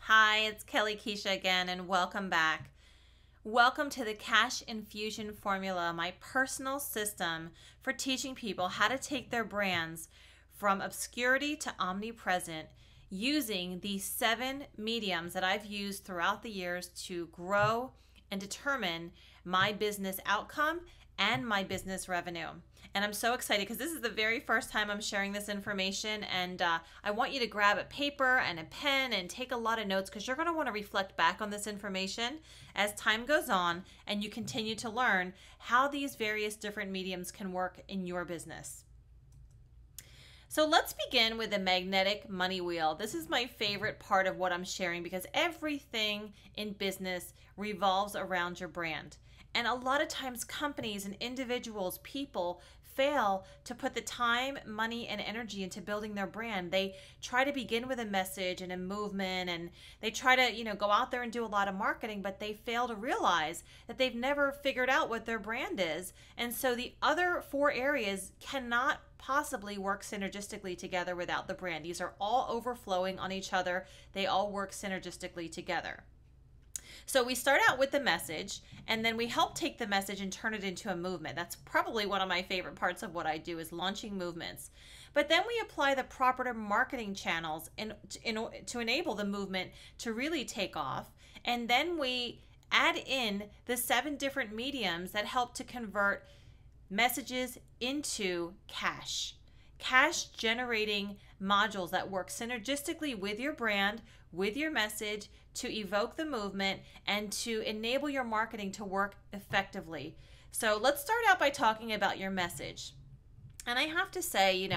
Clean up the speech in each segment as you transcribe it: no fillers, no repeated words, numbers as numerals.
Hi, it's Kellie Kuecha again, and welcome back. Welcome to the Cash Infusion Formula, my personal system for teaching people how to take their brands from obscurity to omnipresent using these 7 mediums that I've used throughout the years to grow and determine my business outcome and my business revenue. And I'm so excited because this is the very first time I'm sharing this information, and I want you to grab a paper and a pen and take a lot of notes because you're going to want to reflect back on this information as time goes on and you continue to learn how these various different mediums can work in your business. So let's begin with the magnetic money wheel. This is my favorite part of what I'm sharing because everything in business revolves around your brand. And a lot of times companies and individuals, people fail to put the time, money, and energy into building their brand. They try to begin with a message and a movement, and they try to, go out there and do a lot of marketing, but they fail to realize that they've never figured out what their brand is. And so the other 4 areas cannot possibly work synergistically together without the brand. These are all overflowing on each other. They all work synergistically together. So we start out with the message, and then we help take the message and turn it into a movement. That's probably one of my favorite parts of what I do, is launching movements. But then we apply the proper marketing channels to enable the movement to really take off. And then we add in the 7 different mediums that help to convert messages into cash generating modules that work synergistically with your brand, with your message, to evoke the movement and to enable your marketing to work effectively. So let's start out by talking about your message. And I have to say,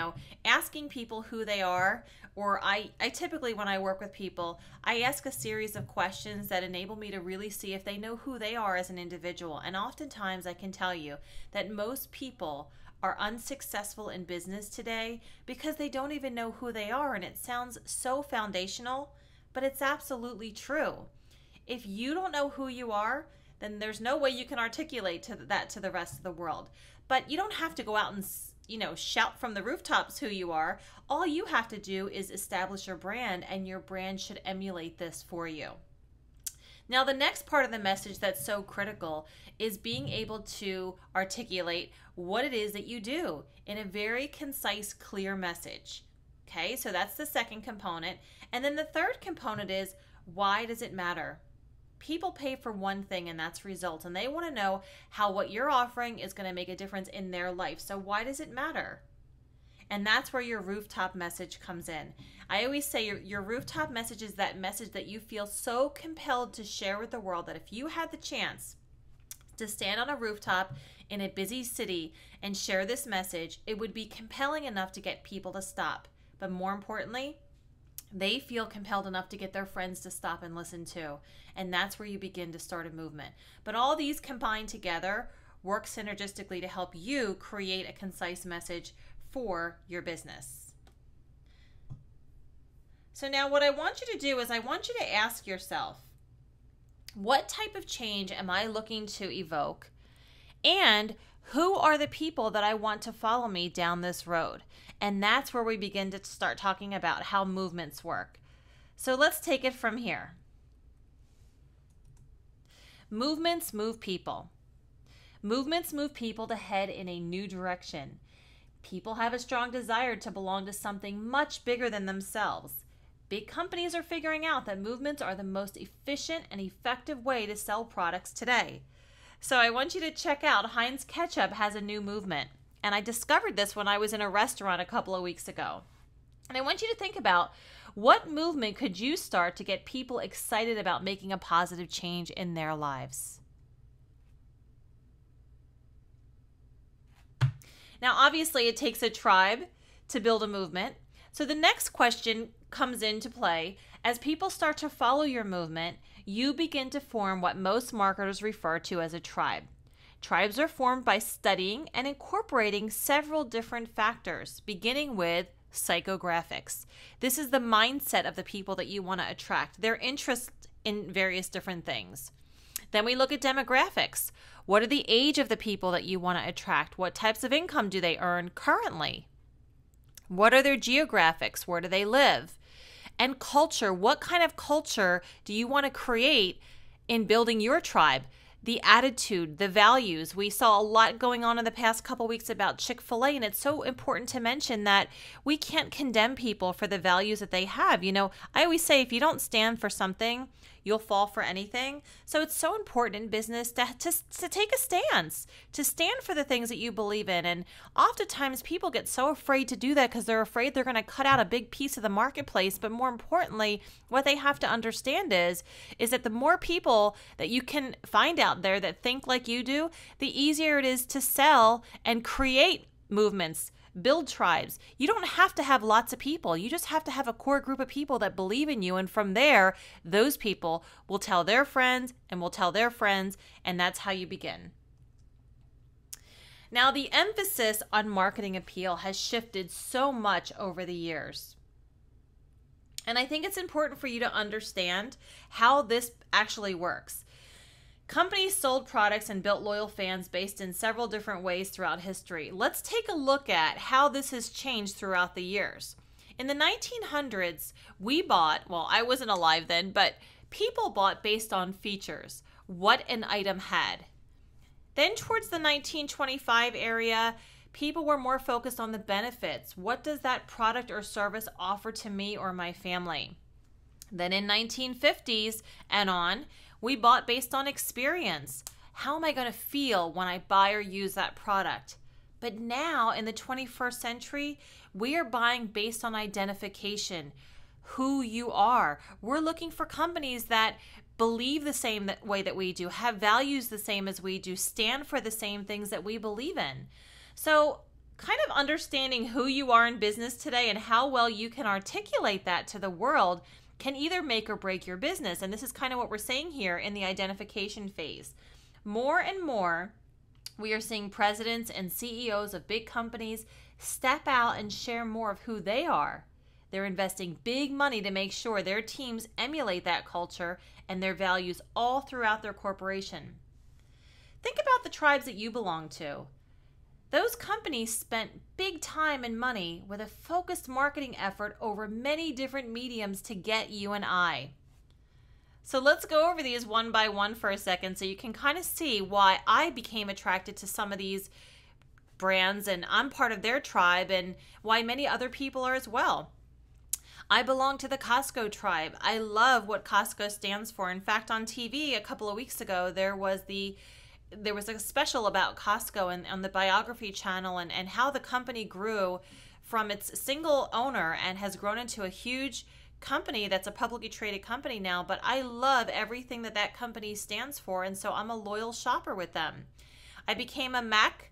asking people who they are, or I typically, when I work with people, I ask a series of questions that enable me to really see if they know who they are as an individual. And oftentimes I can tell you that most people are unsuccessful in business today because they don't even know who they are. And it sounds so foundational, but it's absolutely true. If you don't know who you are, then there's no way you can articulate that to the rest of the world. But you don't have to go out and shout from the rooftops who you are. All you have to do is establish your brand, and your brand should emulate this for you. Now, the next part of the message that's so critical is being able to articulate what it is that you do in a very concise, clear message. Okay, so that's the second component. And then the third component is, why does it matter? People pay for one thing, and that's results. And they want to know how what you're offering is going to make a difference in their life. So why does it matter? And that's where your rooftop message comes in. I always say your rooftop message is that message that you feel so compelled to share with the world that if you had the chance to stand on a rooftop in a busy city and share this message, it would be compelling enough to get people to stop. But more importantly, they feel compelled enough to get their friends to stop and listen too. And that's where you begin to start a movement. But all these combined together work synergistically to help you create a concise message for your business. So now what I want you to do is I want you to ask yourself, what type of change am I looking to evoke? And who are the people that I want to follow me down this road? And that's where we begin to start talking about how movements work. So let's take it from here. Movements move people. Movements move people to head in a new direction. People have a strong desire to belong to something much bigger than themselves. Big companies are figuring out that movements are the most efficient and effective way to sell products today. So I want you to check out Heinz Ketchup has a new movement. And I discovered this when I was in a restaurant a couple of weeks ago. And I want you to think about, what movement could you start to get people excited about making a positive change in their lives? Now, obviously, it takes a tribe to build a movement. So the next question comes into play. As people start to follow your movement, you begin to form what most marketers refer to as a tribe. Tribes are formed by studying and incorporating several different factors, beginning with psychographics. This is the mindset of the people that you want to attract, their interest in various different things. Then we look at demographics. What are the age of the people that you want to attract? What types of income do they earn currently? What are their geographics? Where do they live? And culture. What kind of culture do you want to create in building your tribe? The attitude, the values. We saw a lot going on in the past couple weeks about Chick-fil-A, and it's so important to mention that we can't condemn people for the values that they have. You know, I always say if you don't stand for something, you'll fall for anything. So it's so important in business to take a stance, to stand for the things that you believe in. And oftentimes people get so afraid to do that because they're afraid they're going to cut out a big piece of the marketplace. But more importantly, what they have to understand is that the more people that you can find out there that think like you do, the easier it is to sell and create movements, build tribes. You don't have to have lots of people. You just have to have a core group of people that believe in you. And from there, those people will tell their friends and will tell their friends. And that's how you begin. Now, the emphasis on marketing appeal has shifted so much over the years. And I think it's important for you to understand how this actually works. Companies sold products and built loyal fans based in several different ways throughout history. Let's take a look at how this has changed throughout the years. In the 1900s, we bought, well, I wasn't alive then, but people bought based on features, what an item had. Then towards the 1925 area, people were more focused on the benefits. What does that product or service offer to me or my family? Then in 1950s and on, we bought based on experience. How am I going to feel when I buy or use that product? But now in the 21st century, we are buying based on identification, who you are. We're looking for companies that believe the same way that we do, have values the same as we do, stand for the same things that we believe in. So kind of understanding who you are in business today and how well you can articulate that to the world can either make or break your business. And this is kind of what we're saying here in the identification phase. More and more, we are seeing presidents and CEOs of big companies step out and share more of who they are. They're investing big money to make sure their teams emulate that culture and their values all throughout their corporation. Think about the tribes that you belong to. Those companies spent big time and money with a focused marketing effort over many different mediums to get you and I. So let's go over these one by one for a second so you can kind of see why I became attracted to some of these brands and I'm part of their tribe and why many other people are as well. I belong to the Costco tribe. I love what Costco stands for. In fact, on TV a couple of weeks ago, there was a special about Costco and on the biography channel and how the company grew from its single owner and has grown into a huge company that's a publicly traded company now. But I love everything that that company stands for, and so I'm a loyal shopper with them. I became a Mac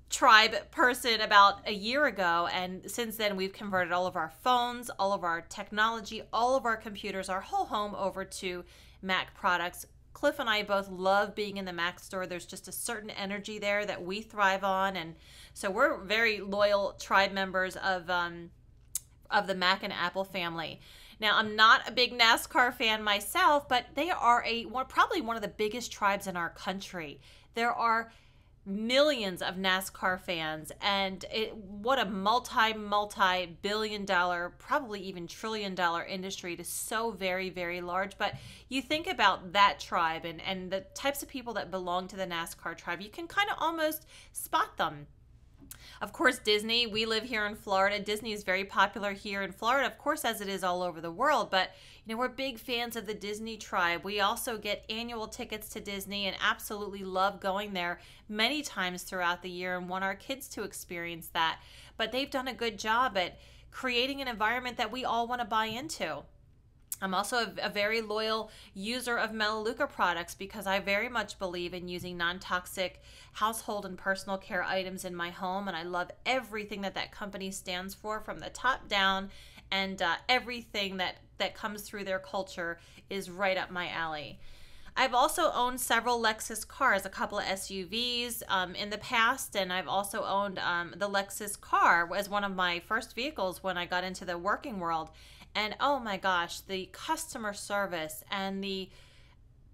tribe person about a year ago, and since then we've converted all of our phones, all of our technology, all of our computers, our whole home over to Mac products. Cliff and I both love being in the Mac store. There's just a certain energy there that we thrive on, and so we're very loyal tribe members of the Mac and Apple family. Now, I'm not a big NASCAR fan myself, but they are probably one of the biggest tribes in our country. There are millions of NASCAR fans, and what a multi-billion dollar, probably even trillion-dollar industry. It is so very, very large. But you think about that tribe and the types of people that belong to the NASCAR tribe, you can kind of almost spot them. Of course, Disney, we live here in Florida. Disney is very popular here in Florida, of course, as it is all over the world. But, you know, we're big fans of the Disney tribe. We also get annual tickets to Disney and absolutely love going there many times throughout the year and want our kids to experience that. But they've done a good job at creating an environment that we all want to buy into. I'm also a very loyal user of Melaleuca products because I very much believe in using non-toxic household and personal care items in my home, and I love everything that that company stands for from the top down, and everything that comes through their culture is right up my alley. I've also owned several Lexus cars, a couple of SUVs in the past, and I've also owned the Lexus car as one of my first vehicles when I got into the working world. And oh my gosh, the customer service and the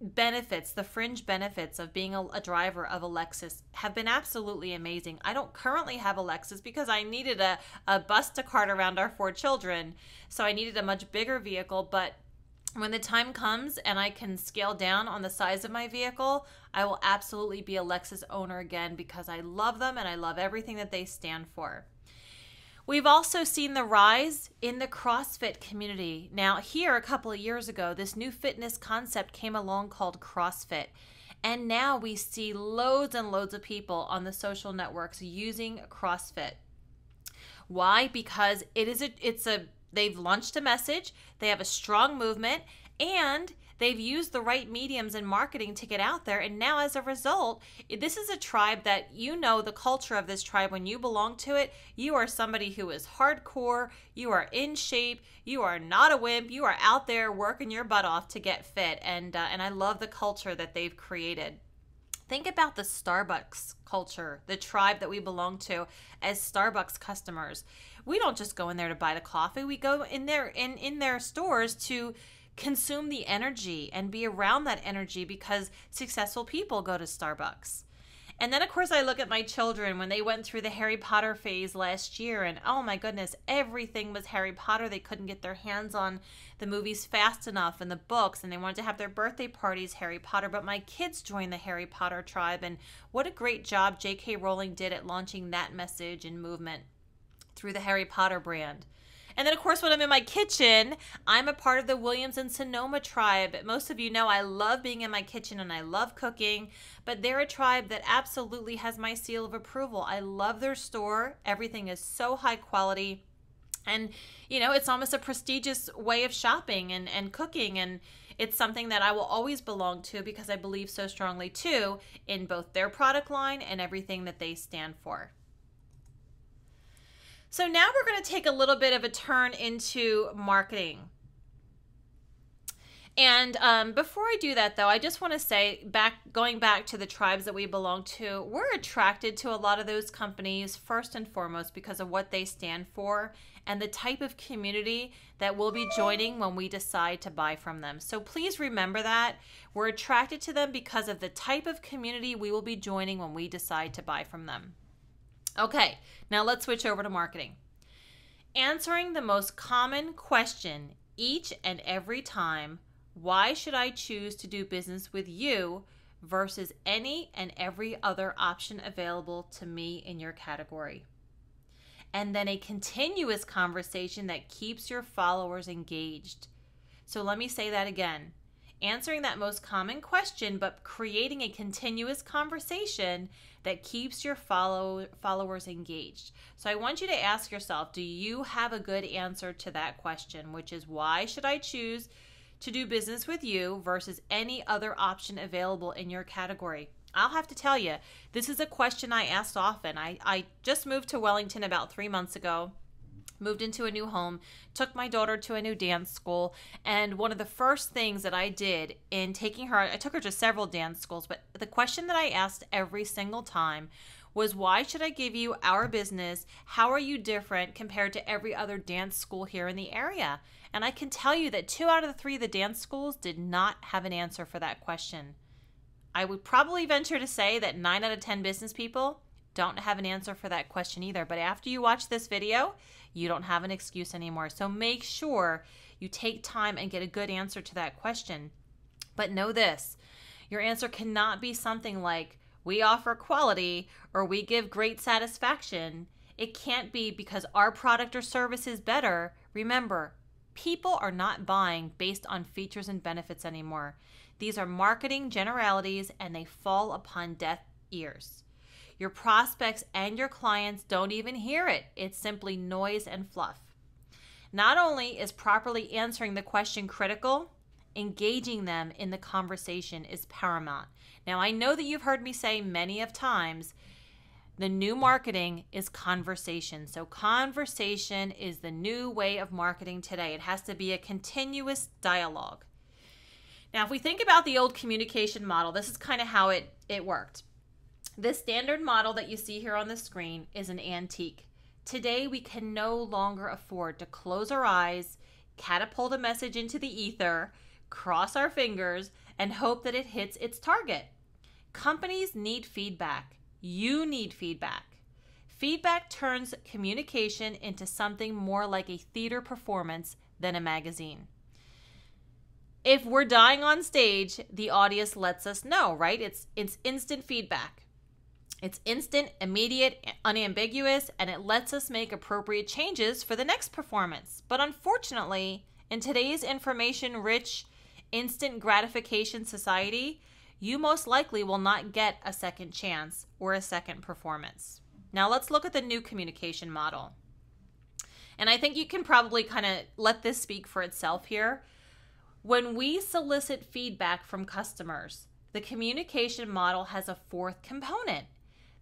benefits, the fringe benefits of being a driver of a Lexus have been absolutely amazing. I don't currently have a Lexus because I needed a bus to cart around our 4 children. So I needed a much bigger vehicle, but when the time comes and I can scale down on the size of my vehicle, I will absolutely be a Lexus owner again because I love them and I love everything that they stand for. We've also seen the rise in the CrossFit community. Now, here a couple of years ago, this new fitness concept came along called CrossFit. And now we see loads and loads of people on the social networks using CrossFit. Why? Because they've launched a message, they have a strong movement, and they've used the right mediums in marketing to get out there. And now as a result, this is a tribe that, you know, the culture of this tribe, when you belong to it, you are somebody who is hardcore, you are in shape, you are not a wimp, you are out there working your butt off to get fit. And I love the culture that they've created. Think about the Starbucks culture, the tribe that we belong to as Starbucks customers. We don't just go in there to buy the coffee. We go in there in their stores to consume the energy and be around that energy because successful people go to Starbucks. And then, of course, I look at my children when they went through the Harry Potter phase last year, and oh my goodness, everything was Harry Potter. They couldn't get their hands on the movies fast enough and the books, and they wanted to have their birthday parties Harry Potter. But my kids joined the Harry Potter tribe, and what a great job J.K. Rowling did at launching that message and movement through the Harry Potter brand. And then, of course, when I'm in my kitchen, I'm a part of the Williams and Sonoma tribe. Most of you know I love being in my kitchen and I love cooking, but they're a tribe that absolutely has my seal of approval. I love their store. Everything is so high quality. And, you know, it's almost a prestigious way of shopping and cooking. And it's something that I will always belong to because I believe so strongly, too, in both their product line and everything that they stand for. So now we're going to take a little bit of a turn into marketing. And before I do that, though, I just want to say, going back to the tribes that we belong to, we're attracted to a lot of those companies first and foremost because of what they stand for and the type of community that we'll be joining when we decide to buy from them. So please remember that. We're attracted to them because of the type of community we will be joining when we decide to buy from them. Okay, now let's switch over to marketing. Answering the most common question each and every time, why should I choose to do business with you versus any and every other option available to me in your category? And then a continuous conversation that keeps your followers engaged. So let me say that again. Answering that most common question, but creating a continuous conversation that keeps your followers engaged. So I want you to ask yourself, do you have a good answer to that question, which is why should I choose to do business with you versus any other option available in your category? I'll have to tell you, this is a question I asked often. I just moved to Wellington about 3 months ago. Moved into a new home, took my daughter to a new dance school, and one of the first things that I did in taking her, I took her to several dance schools, but the question that I asked every single time was, why should I give you our business? How are you different compared to every other dance school here in the area? And I can tell you that 2 out of the 3 of the dance schools did not have an answer for that question. I would probably venture to say that 9 out of 10 business people don't have an answer for that question either. But after you watch this video, you don't have an excuse anymore. So make sure you take time and get a good answer to that question. But know this, your answer cannot be something like, we offer quality or we give great satisfaction. It can't be because our product or service is better. Remember, people are not buying based on features and benefits anymore. These are marketing generalities and they fall upon deaf ears. Your prospects and your clients don't even hear it. It's simply noise and fluff. Not only is properly answering the question critical, engaging them in the conversation is paramount. Now, I know that you've heard me say many of times, the new marketing is conversation. So conversation is the new way of marketing today. It has to be a continuous dialogue. Now, if we think about the old communication model, this is kind of how it worked. This standard model that you see here on the screen is an antique. Today, we can no longer afford to close our eyes, catapult a message into the ether, cross our fingers, and hope that it hits its target. Companies need feedback. You need feedback. Feedback turns communication into something more like a theater performance than a magazine. If we're dying on stage, the audience lets us know, right? It's instant feedback. It's instant, immediate, unambiguous, and it lets us make appropriate changes for the next performance. But unfortunately, in today's information-rich, instant gratification society, you most likely will not get a second chance or a second performance. Now let's look at the new communication model. And I think you can probably kind of let this speak for itself here. When we solicit feedback from customers, the communication model has a fourth component.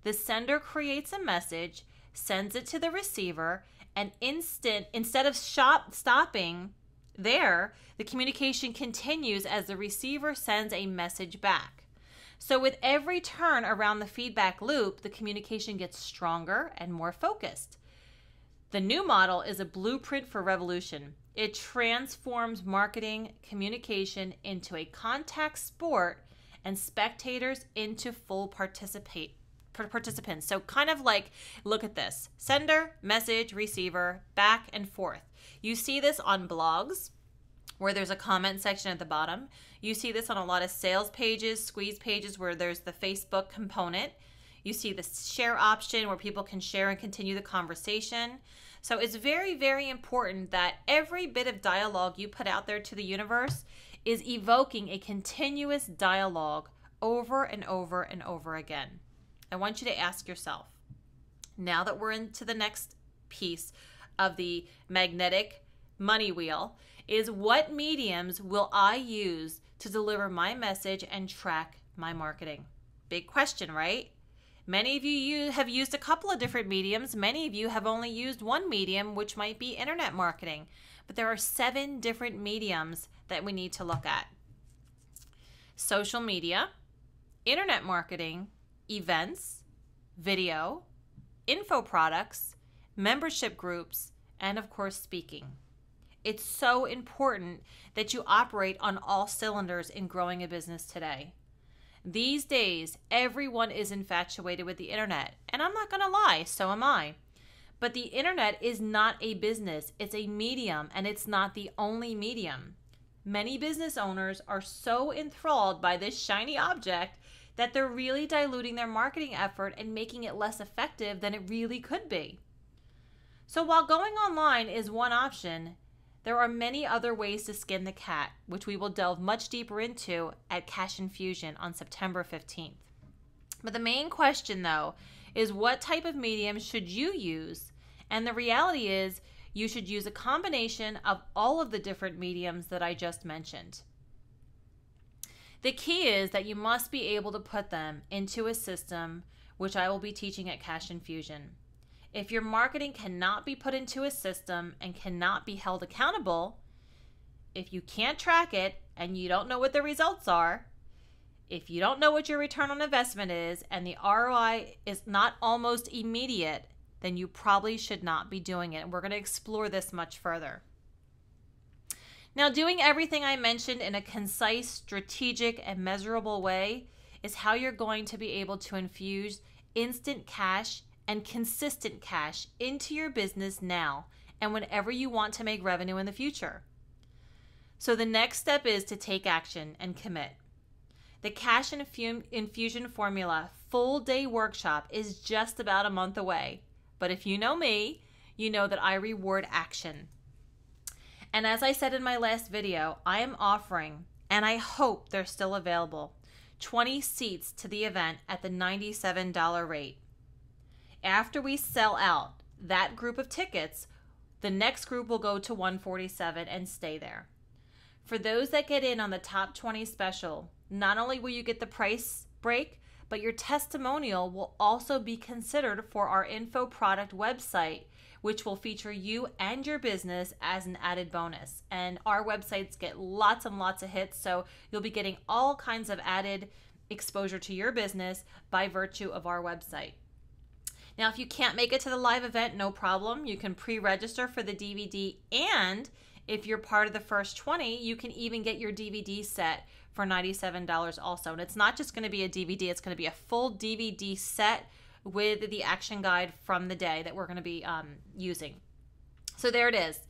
The sender creates a message, sends it to the receiver, and instead of stopping there, the communication continues as the receiver sends a message back. So with every turn around the feedback loop, the communication gets stronger and more focused. The new model is a blueprint for revolution. It transforms marketing communication into a contact sport and spectators into full participants. So kind of like, look at this. Sender, message, receiver, back and forth. You see this on blogs where there's a comment section at the bottom. You see this on a lot of sales pages, squeeze pages where there's the Facebook component. You see the share option where people can share and continue the conversation. So it's very, very important that every bit of dialogue you put out there to the universe is evoking a continuous dialogue over and over and over again. I want you to ask yourself, now that we're into the next piece of the magnetic money wheel, is what mediums will I use to deliver my message and track my marketing? Big question, right? Many of you have used a couple of different mediums. Many of you have only used one medium, which might be internet marketing. But there are 7 different mediums that we need to look at. Social media, internet marketing, events, video, info products, membership groups, and of course, speaking. It's so important that you operate on all cylinders in growing a business today. These days, everyone is infatuated with the internet, and I'm not going to lie, so am I. But the internet is not a business, it's a medium, and it's not the only medium. Many business owners are so enthralled by this shiny object that they're really diluting their marketing effort and making it less effective than it really could be. So while going online is one option, there are many other ways to skin the cat, which we will delve much deeper into at Cash Infusion on September 15th. But the main question, though, is what type of medium should you use? And the reality is you should use a combination of all of the different mediums that I just mentioned. The key is that you must be able to put them into a system, which I will be teaching at Cash Infusion. If your marketing cannot be put into a system and cannot be held accountable, if you can't track it and you don't know what the results are, if you don't know what your return on investment is and the ROI is not almost immediate, then you probably should not be doing it. And we're going to explore this much further. Now, doing everything I mentioned in a concise, strategic, and measurable way is how you're going to be able to infuse instant cash and consistent cash into your business now and whenever you want to make revenue in the future. So the next step is to take action and commit. The Cash Infusion Formula full-day workshop is just about a month away. But if you know me, you know that I reward action. And as I said in my last video, I am offering, and I hope they're still available, 20 seats to the event at the $97 rate. After we sell out that group of tickets, the next group will go to $147 and stay there. For those that get in on the top 20 special, not only will you get the price break, but your testimonial will also be considered for our info product website, which will feature you and your business as an added bonus. And our websites get lots and lots of hits, so you'll be getting all kinds of added exposure to your business by virtue of our website. Now, if you can't make it to the live event, no problem. You can pre-register for the DVD, and if you're part of the first 20, you can even get your DVD set for $97 also. And it's not just going to be a DVD, it's going to be a full DVD set with the action guide from the day that we're going to be using. So there it is.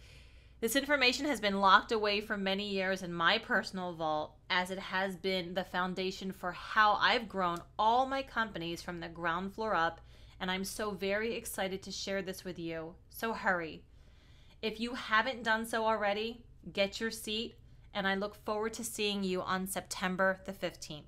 This information has been locked away for many years in my personal vault, as it has been the foundation for how I've grown all my companies from the ground floor up, and I'm so very excited to share this with you. So hurry. If you haven't done so already, get your seat, and I look forward to seeing you on September the 15th.